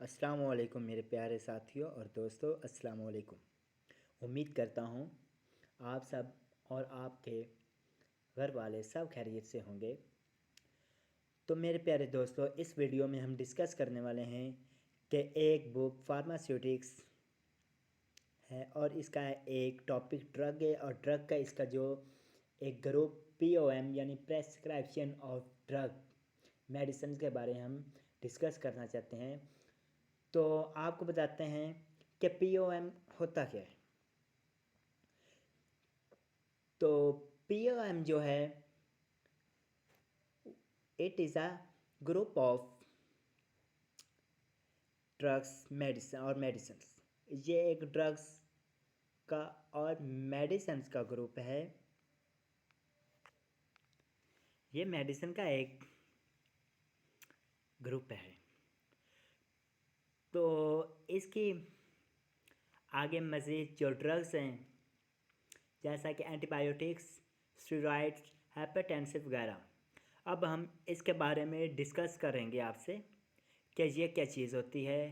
अस्सलाम वालेकुम मेरे प्यारे साथियों और दोस्तों, अस्सलाम वालेकुम। उम्मीद करता हूँ आप सब और आपके घर वाले सब खैरियत से होंगे। तो मेरे प्यारे दोस्तों, इस वीडियो में हम डिस्कस करने वाले हैं कि एक बुक फार्मास्यूटिक्स है और इसका एक टॉपिक ड्रग है और ड्रग का इसका जो एक ग्रुप POM यानी प्रेस्क्रिप्शन ऑफ ड्रग मेडिसिन के बारे में हम डिस्कस करना चाहते हैं। तो आपको बताते हैं कि POM होता क्या है। तो POM जो है, it is a group of drugs medicine और मेडिसिन्स। ये एक ड्रग्स का और मेडिसिन्स का ग्रुप है। ये मेडिसिन का एक ग्रुप है। तो इसकी आगे मज़ीद जो ड्रग्स हैं, जैसा कि एंटीबायोटिक्स, स्टेरॉइड्स, हाइपरटेंसिव वगैरह, अब हम इसके बारे में डिस्कस करेंगे आपसे कि ये क्या चीज़ होती है।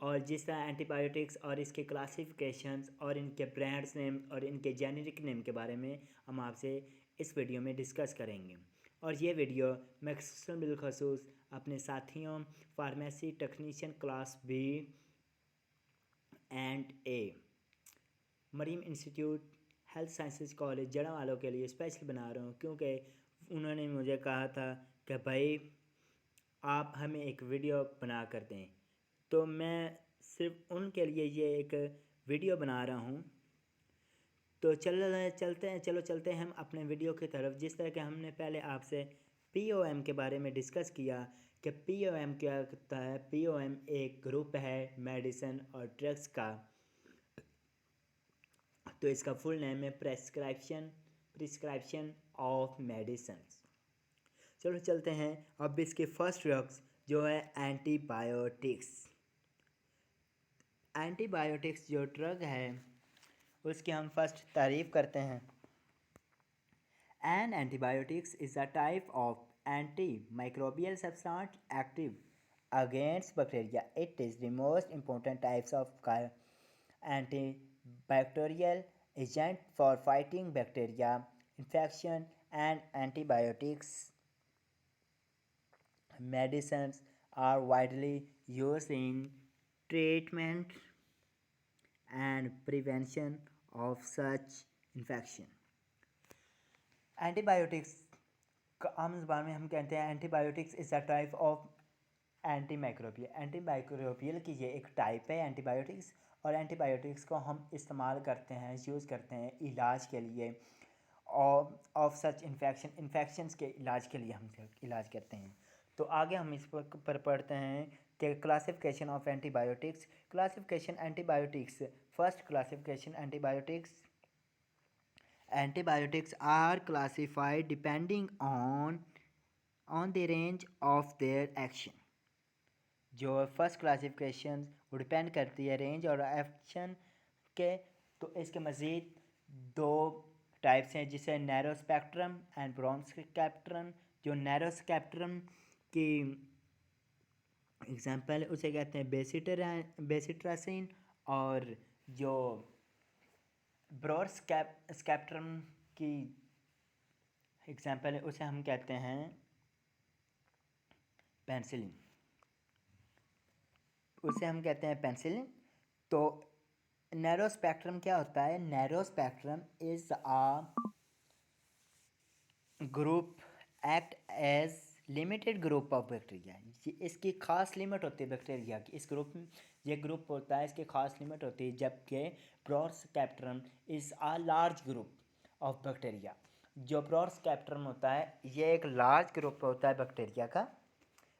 और जिस तरह एंटीबायोटिक्स और इसके क्लासिफिकेशंस और इनके ब्रांड्स नेम और इनके जेनेरिक नेम के बारे में हम आपसे इस वीडियो में डिस्कस करेंगे। और ये वीडियो मखसूसन बिलखसूस अपने साथियों pharmacy technician class B and A Maryam institute health sciences college जड़ा वालों के लिए स्पेशल बना रहा हूँ, क्योंकि उन्होंने मुझे कहा था कि भाई आप हमें एक वीडियो बना कर दें। तो मैं सिर्फ उनके लिए ये एक वीडियो बना रहा हूँ। तो चलते हैं हम अपने वीडियो की तरफ। जिस तरह के हमने पहले आपसे POM के बारे में डिस्कस किया कि POM क्या होता है। POM एक ग्रुप है मेडिसिन और ड्रग्स का। तो इसका फुल नेम है प्रिस्क्रिप्शन ऑफ मेडिसिन। चलो चलते हैं। अब इसके फर्स्ट ड्रग्स जो है एंटीबायोटिक्स। एंटीबायोटिक्स जो ड्रग है उसकी हम फर्स्ट तारीफ़ करते हैं। An antibiotics is a type of antimicrobial substance active against bacteria. It is the most important types of antibacterial agent for fighting bacteria infection, and antibiotics medicines are widely used in treatment and prevention of such infection. Antibiotics का आम ज़बान में हम कहते हैं antibiotics is a type of antimicrobial की ये एक टाइप है एंटीबायोटिक्स। और एंटीबायोटिक्स को हम इस्तेमाल करते हैं, यूज़ करते हैं इलाज के लिए ऑफ सच इन्फेक्शंस के इलाज के लिए हम इलाज करते हैं। तो आगे हम इस पर पढ़ते हैं कि classification of antibiotics. Classification antibiotics, first classification antibiotics. Antibiotics are classified depending on the range of their action. जो फर्स्ट क्लासिफिकेशन वो डिपेंड करती है रेंज और एक्शन के। तो इसके मज़ीद दो टाइप्स हैं, जिसे narrow spectrum and broad spectrum. जो नैरो स्पेक्ट्रम की एग्जांपल उसे कहते हैं बेसिट्रासिन। और जो ब्रॉड स्पेक्ट्रम की एग्जांपल है उसे हम कहते हैं पेनिसिलिन। तो नैरो स्पेक्ट्रम क्या होता है? Narrow spectrum is a group act as limited group of bacteria. इसकी खास लिमिट होती है बैक्टीरिया की। इस ग्रुप में ये ग्रुप होता है, इसकी खास लिमिट होती है। जबकि broad spectrum is a large group of bacteria. जो ब्रॉड स्पेक्ट्रम होता है ये एक लार्ज ग्रुप होता है बैक्टीरिया का,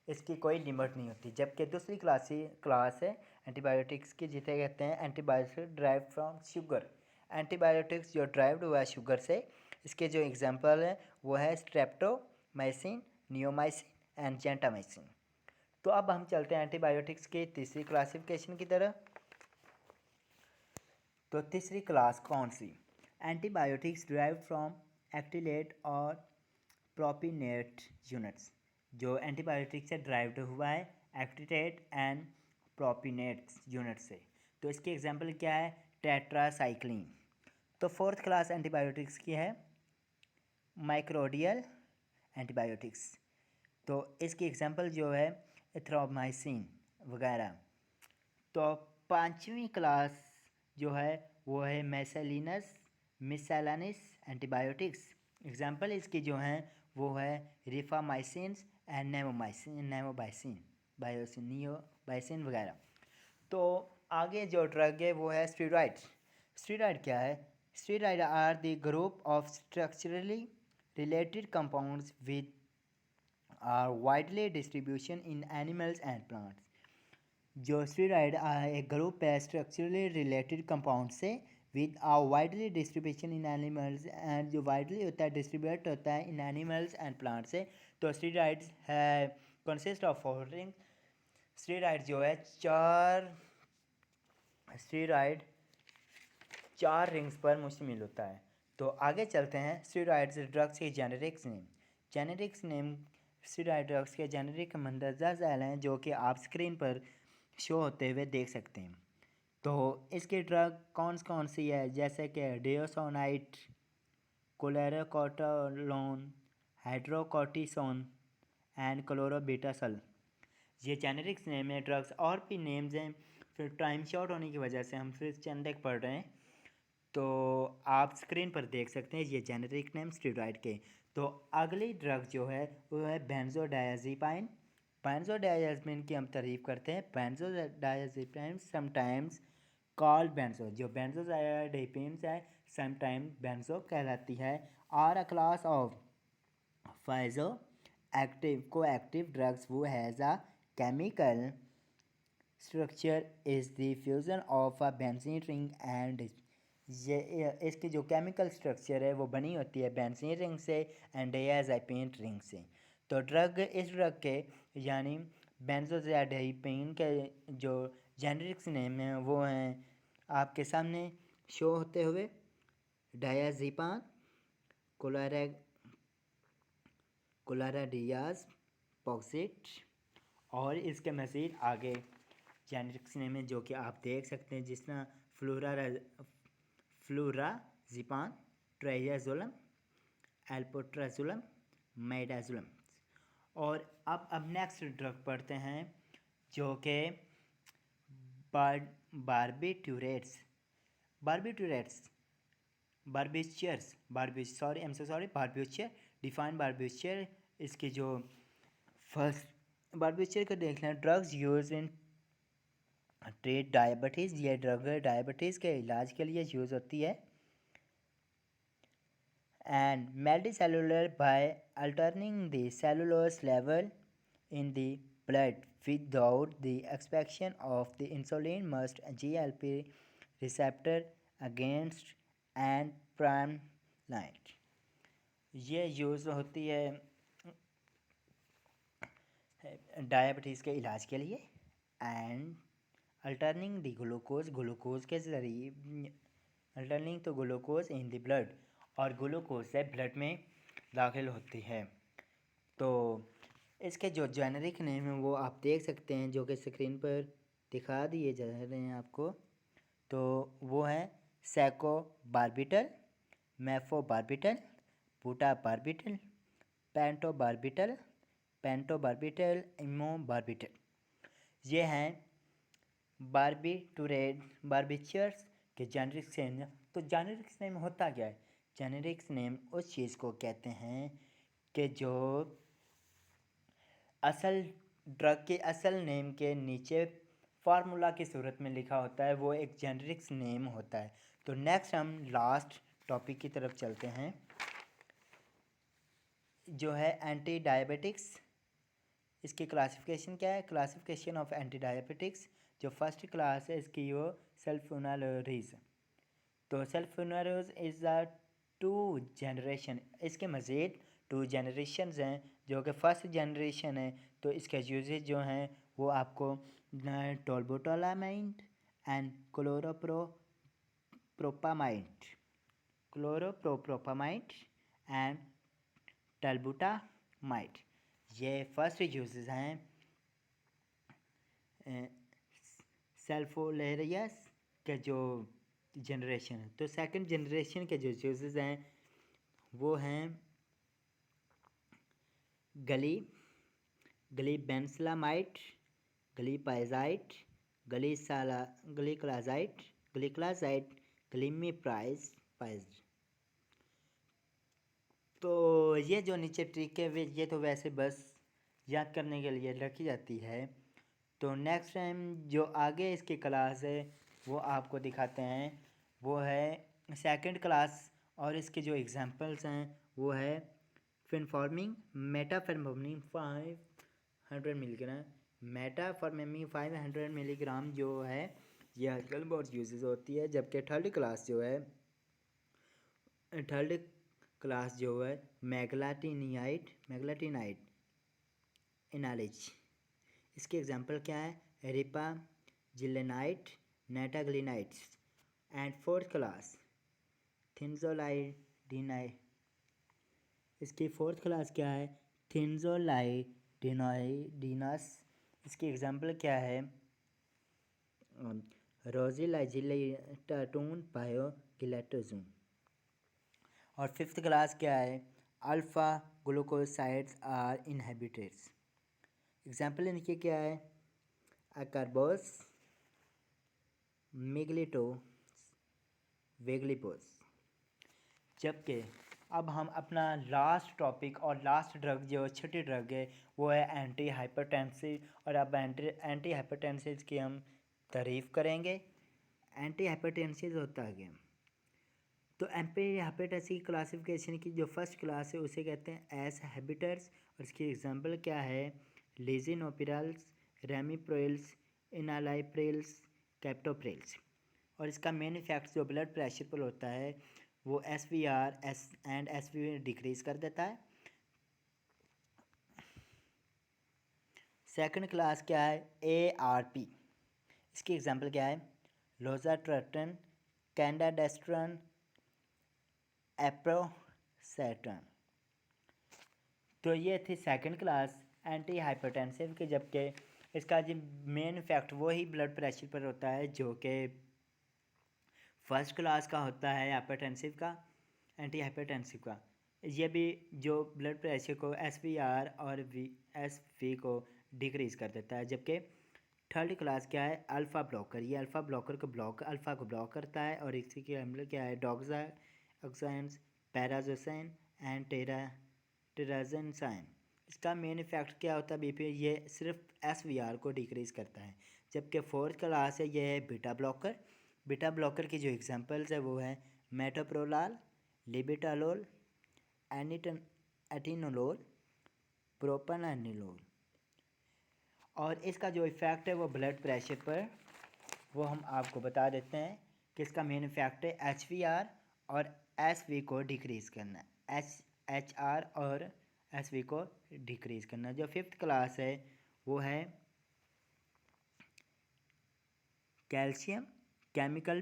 इसकी कोई लिमिट नहीं होती। जबकि दूसरी क्लास है एंटीबायोटिक्स की, जिसे कहते हैं antibiotics drive from sugar. Antibiotics जो ड्राइव्ड हुआ है शुगर से। इसके जो एग्जांपल है वो है स्ट्रेप्टोमाइसिन, नियोमाइसिन एंड जेंटामाइसिन। तो अब हम चलते हैं एंटीबायोटिक्स की तीसरी क्लासिफिकेशन की तरह। तो तीसरी क्लास कौन सी? एंटीबायोटिक्स ड्राइव्ड फ्रॉम एक्टिलेट और प्रोपिनेट यूनिट्स। जो एंटीबायोटिक्स से ड्राइव्ड हुआ है एक्टिलेट एंड प्रोपिनेट्स यूनिट से। तो इसके एग्जांपल क्या है, टेट्रासाइक्लिन। तो फोर्थ क्लास एंटीबायोटिक्स की है माइक्रोडियल एंटीबायोटिक्स। तो इसकी एग्जांपल जो है एथ्रोमाइसिन वगैरह। तो पांचवी क्लास जो है वो है मिसैलानिस एंटीबायोटिक्स। एग्जांपल इसकी जो हैं वो है रिफामाइसिन एंड नेमोबाइसिन बायोसिन वगैरह। तो आगे जो ड्रग है वो है स्टेरॉइड। स्टेरॉइड क्या है, steroid are the group of structurally related compounds with are widely distribution in animals and plants. जो स्टेरॉइड एक ग्रुप है स्ट्रक्चरली रिलेटेड कंपाउंड से with a widely distribution in animals and जो वाइडली होता है distribute होता है इन एनिमल्स एंड प्लांट से। तो स्टेरॉइड्स है consist of four ring. Steroid जो है स्टेरॉइड चार रिंग्स पर मुश्तमिल होता है। तो आगे चलते हैं स्टेरॉइड्स ड्रग्स के generics name. Generics name steroid drugs के जेनेरिक मंदरजा झैल हैं जो कि आप स्क्रीन पर शो होते हुए देख सकते हैं। तो इसकी ड्रग कौन सी है, जैसे कि डेओसोनाइट, कोलेराकोटालोन, हाइड्रोकोर्टिसोन एंड क्लोरोबिटासल। ये जेनेरिक्स नेम है। ड्रग्स और भी नेम्स हैं, फिर टाइम शॉर्ट होने की वजह से हम फिर चंद एक पढ़ रहे हैं। तो आप स्क्रीन पर देख सकते हैं ये जेनेरिक नेम स्टेरॉइड के। तो अगली ड्रग जो है वो है बेंजोडायाज़ेपाइन। बेंजोडायाज़ेपाइन की हम तारीफ करते हैं। बेंजोडायाज़ेपाइन समटाइम्स कॉल्ड बेंजो, जो बेंजोडायाज़ेपाइन्स है समटाइम बेंजो कहलाती है। Are a class of psychoactive coactive drugs वो has a chemical structure is the fusion of a benzene ring and ये इसकी जो केमिकल स्ट्रक्चर है वो बनी होती है बेंजीन रिंग से एंड डायज़ेपाइन रिंग से। तो इस ड्रग के यानी बेंजोडायाज़ेपाइन के जो जेनेरिक्स नेम हैं वो हैं आपके सामने शो होते हुए डायाज़ेपाम, कोलाराडियाज पॉक्सिट। और इसके मज़ीद आगे जेनेरिक्स नेम है जो कि आप देख सकते हैं, जिस तरह फ्लोराज़ेपाम, ट्राइयाज़ोलम, एल्पोट्राज़ोलम, मेडाज़ोलम। और अब नेक्स्ट ड्रग पढ़ते हैं जो कि बारबिट्यूरेट्स बारबिचर डिफाइन बारबिचर। इसकी जो फर्स्ट बारबिचर को देख लें, drugs use in treat diabetes. ये ड्रग डायबिटीज़ के इलाज के लिए यूज़ होती है। एंड मेडिसेलुलर by altering the cellulose level in the blood without the expression of the insulin must GLP receptor against and prime light। ये यूज़ होती है डायबिटीज़ के इलाज के लिए। एंड अल्टरनिंग द ग्लूकोज के ज़रिए अल्टरनिंग तो ग्लूकोज इन द ब्लड, और ग्लूकोज से ब्लड में दाखिल होती है। तो इसके जो जेनेरिक नेम है वो आप देख सकते हैं जो कि स्क्रीन पर दिखा दिए जा रहे हैं आपको। तो वो है सैकोबार्बिटल, मेफोबार्बिटल, बूटाबार्बिटल, पेंटोबार्बिटल, इमोबार्बिटल। ये हैं बारबिचर्स के जेनेरिक्स नेम। तो जेनेरिक्स नेम होता क्या है, जेनेरिक्स नेम उस चीज़ को कहते हैं कि जो असल ड्रग के असल नेम के नीचे फार्मूला की सूरत में लिखा होता है, वो एक जेनेरिक्स नेम होता है। तो नेक्स्ट हम लास्ट टॉपिक की तरफ चलते हैं जो है एंटी डायबिटिक्स। इसकी क्लासिफिकेशन क्या है, क्लासिफिकेशन ऑफ एंटी डायबिटिक्स। जो फर्स्ट क्लास है इसकी वो सल्फोनालोरीज। तो सल्फोनालोज इज़ अ 2 जनरेशन। इसके मज़ीद 2 जनरेशन्स हैं जो कि फर्स्ट जनरेशन है। तो इसके यूजेज जो हैं वो आपको टोल्बोटोलामाइड एंड क्लोरोप्रोपामाइड एंड टलबुटामाइड। ये फर्स्ट यूजेस हैं सेल्फोलेरियस के जो जनरेशन है, तो सेकंड जनरेशन के जो यूजेस हैं वो हैं गलीबेंसलामाइट, गलीपाइजाइट, ग्लिक्लाजाइट, ग्लिमीप्राइज। तो ये जो नीचे ट्रिक है ये तो वैसे बस याद करने के लिए रखी जाती है। तो नेक्स्ट टाइम जो आगे इसकी क्लास है वो आपको दिखाते हैं, वो है सेकंड क्लास, और इसके जो एग्जांपल्स हैं वो है फिनफॉर्मिंग, मेटाफॉर्मिंग 500 मिलीग्राम, मेटाफॉर्मिंग 500 मिलीग्राम जो है ये आजकल बहुत यूजेस होती है। जबकि थर्ड क्लास जो है मैग्लाटिनाइट इनालिज, इसके एग्जांपल क्या है, रिपा जिलेनाइट, नेटाग्लिनाइट्स। एंड फोर्थ क्लास थिनजोलाइडिनाइ, इसकी फोर्थ क्लास क्या है, थिनजोलाइडिनाइडिनस, इसकी एग्जांपल क्या है, रोजिलाइजिलेटाटून बायोगिलेटोजूम। और फिफ्थ क्लास क्या है, alpha glucosides are inhibitors, example इनके क्या है, अकार्बोस, मिग्लिटो, वेगलिपोस। जबकि अब हम अपना लास्ट टॉपिक और लास्ट ड्रग जो छठी ड्रग है वो है एंटी हाइपरटेंसिव, और अब एंटी हाइपरटेंसिव की हम तारीफ़ करेंगे। एंटी हाइपरटेंसिव होता है क्या, तो एंटी हाइपरटेंसिव क्लासिफिकेशन की जो फर्स्ट क्लास है उसे कहते हैं एस हैबिटर्स, और इसकी एग्जांपल क्या है, लिजिनोपिरल्स, रेमिप्रोल्स, इनालाइप्रिल्स, कैप्टोप्रिल्स। और इसका मेन इफेक्ट जो ब्लड प्रेशर पर होता है वो SVR एंड SV डिक्रीज कर देता है। सेकंड क्लास क्या है, ARP, इसकी एग्जांपल क्या है, लोजाट्रेटन, कैंडाडेस्ट्रन, एप्रोसेटन। तो ये थी सेकंड क्लास एंटी हाइपरटेंसिव के, जबकि इसका जो मेन इफेक्ट वही ब्लड प्रेशर पर होता है जो कि फर्स्ट क्लास का होता है हाइपरटेंसिव का, एंटी हाइपरटेंसिव का। ये भी जो ब्लड प्रेशर को SVR और SV को डिक्रीज़ कर देता है। जबकि थर्ड क्लास क्या है, अल्फ़ा ब्लॉकर, ये अल्फ़ा ब्लॉकर को अल्फ़ा को ब्लॉक करता है, और इसी के हमले क्या है, डॉक्साइंस, पैराजोसाइन एंड टेराजेंसाइन। इसका मेन इफेक्ट क्या होता है BP, ये सिर्फ SVR को डिक्रीज़ करता है। जबकि फोर्थ क्लास है ये है बीटा ब्लॉकर। बीटा ब्लॉकर की जो एग्जांपल्स है वो है मेटोप्रोलाल, लिबिटालोल, एटिनोलोल, प्रोपानानिलोल। और इसका जो इफ़ेक्ट है वो ब्लड प्रेशर पर, वो हम आपको बता देते हैं कि इसका मेन इफेक्ट है HVR और SV को डिक्रीज़ करना, HR और SV को डिक्रीज़ करना। जो फिफ्थ क्लास है वो है कैल्शियम केमिकल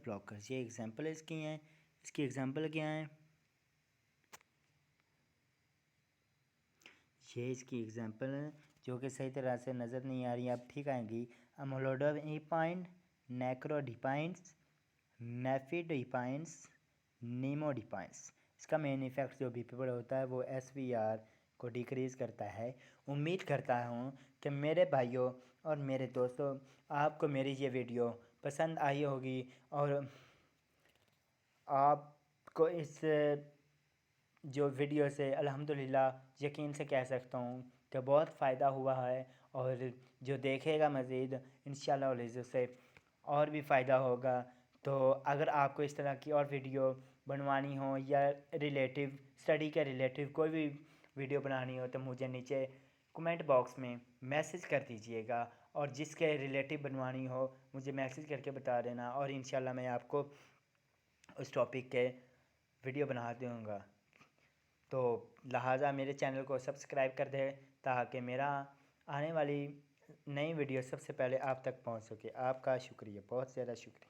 ब्लॉकर्स, ये एग्जांपल इसकी हैं। इसकी एग्जांपल क्या है, ये इसकी एग्जांपल है जो कि सही तरह से नज़र नहीं आ रही, अब ठीक आएंगी। अमोलोडोपाइन, नेक्रोडिपाइंस, नेफिडिपाइंस, नीमोडिपाइंस। इसका मेन इफेक्ट जो BP पर होता है वो SVR को डिक्रीज़ करता है। उम्मीद करता हूँ कि मेरे भाइयों और मेरे दोस्तों आपको मेरी ये वीडियो पसंद आई होगी, और आपको इस जो वीडियो से अल्हम्दुलिल्लाह यकीन से कह सकता हूँ कि बहुत फ़ायदा हुआ है, और जो देखेगा मज़ीद इंशाअल्लाह से और भी फ़ायदा होगा। तो अगर आपको इस तरह की और वीडियो बनवानी हो या रिलेटिव स्टडी के रिलेटिव कोई भी वीडियो बनानी हो तो मुझे नीचे कमेंट बॉक्स में मैसेज कर दीजिएगा, और जिसके रिलेटिव बनवानी हो मुझे मैसेज करके बता देना, और इंशाल्लाह मैं आपको उस टॉपिक के वीडियो बना दूँगा। तो लिहाजा मेरे चैनल को सब्सक्राइब कर दें ताकि मेरा आने वाली नई वीडियो सबसे पहले आप तक पहुंच सके। आपका शुक्रिया, बहुत ज़्यादा शुक्रिया।